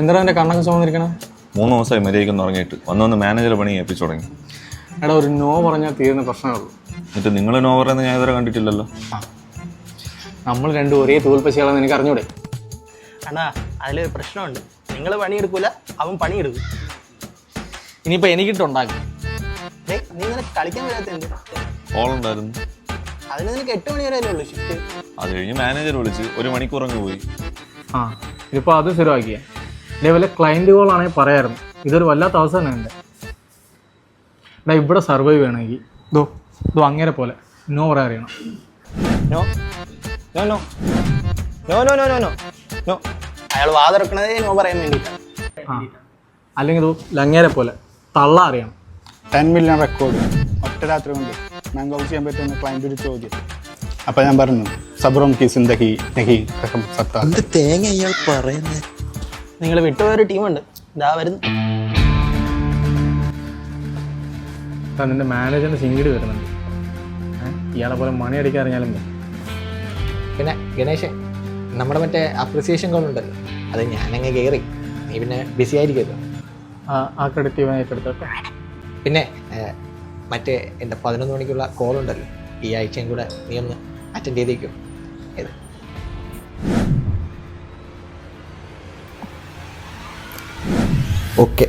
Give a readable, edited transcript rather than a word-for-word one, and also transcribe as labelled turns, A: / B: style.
A: എന്താ എൻ്റെ കണ്ണൊക്കെ ചുമന്നിരിക്കണം?
B: 3 ദിവസമായി മര്യാദയ്ക്കൊന്ന് ഉറങ്ങിയിട്ട് വന്ന് മാനേജർ പണി ഏൽപ്പിച്ചു തുടങ്ങി.
A: എടാ ഒരു നോ പറഞ്ഞാൽ തീരുന്ന പ്രശ്നമുള്ളൂ.
B: എന്നിട്ട് നിങ്ങൾ നോ പറയുന്നത് ഞാൻ ഇതുവരെ കണ്ടിട്ടില്ലല്ലോ.
A: നമ്മൾ രണ്ടും ഒരേ തോൽപ്പശിയാണെന്ന് എനിക്ക് അറിഞ്ഞൂടെ?
C: അണ്ണാ അതിലൊരു പ്രശ്നമുണ്ട്. നിങ്ങൾ പണിയെടുക്കൂല, അവൻ പണിയെടുക്കും.
A: ഇനിയിപ്പോൾ എനിക്കിട്ടുണ്ടാക്കും.
C: നീ ഇന്നലെ കളിക്കാൻ വരാത്തത്
B: കോളുണ്ടായിരുന്നു.
C: അതിന് നിനക്ക് 8 മണി വരെ ഉള്ളൂ ഷിഫ്റ്റ്.
B: അത് കഴിഞ്ഞ് മാനേജർ വിളിച്ച് 1 മണിക്കൂർ അങ്ങ് പോയി.
A: ഇതിപ്പോൾ അത് ശരിയാക്കിയ ഇതേപോലെ ക്ലയൻറ്റ് കോളാണെങ്കിൽ പറയായിരുന്നു. ഇതൊരു വല്ലാത്ത അവസരം ഉണ്ട്. എടാ ഇവിടെ സർവൈവ് ചെയ്യണമെങ്കിൽ ഇതോ അങ്ങനെ പോലെ നോ പറയാൻ അറിയണം.
C: No no no no no no no no no. അയാൾ വാതിറക്കണതേ നോ പറയാൻ വേണ്ടിയിട്ടാണ്.
A: അല്ലെങ്കിൽ ഇതോ ലങ്ങേരെ പോലെ തള്ള അറിയണം.
D: 10 മില്യൺ റെക്കോർഡ് ഒറ്റ രാത്രി കൊണ്ട് മാംഗോ ചെയ്യാൻ പറ്റുന്ന ക്ലയൻറ്റ് ഒരു ചോദ്യം. അപ്പം ഞാൻ പറഞ്ഞു സബ്റോം കി സിന്ദഗി നഹി റഹം സത്താ.
E: തേങ്ങ ഇയാൾ പറയുന്നത്.
C: നിങ്ങൾ വിട്ടുപോയൊരു ടീമുണ്ട്, ഇതാ വരുന്നു.
A: നിന്റെ മാനേജറിന് സിംഗിടി വരുന്നുണ്ട്. ഇയാളെ പോലെ മണി അടിക്കാൻ അറിഞ്ഞാലും
E: പിന്നെ ഗണേശൻ, നമ്മുടെ മറ്റേ അപ്രിസിയേഷൻ കോൾ ഉണ്ടല്ലോ, അത് ഞാനങ്ങ് കയറി. നീ പിന്നെ ബിസി ആയിരിക്കുമല്ലോ.
A: ആ ക്രെഡിറ്റ് ഇവനായിട്ട് എടുത്തോട്ടെ.
E: പിന്നെ മറ്റേ എൻ്റെ 11 മണിക്കുള്ള കോൾ ഉണ്ടല്ലോ, ഈ ആഴ്ചയും കൂടെ നീ ഒന്ന് അറ്റൻഡ് ചെയ്തേക്കും. ഏത് ഓക്കെ.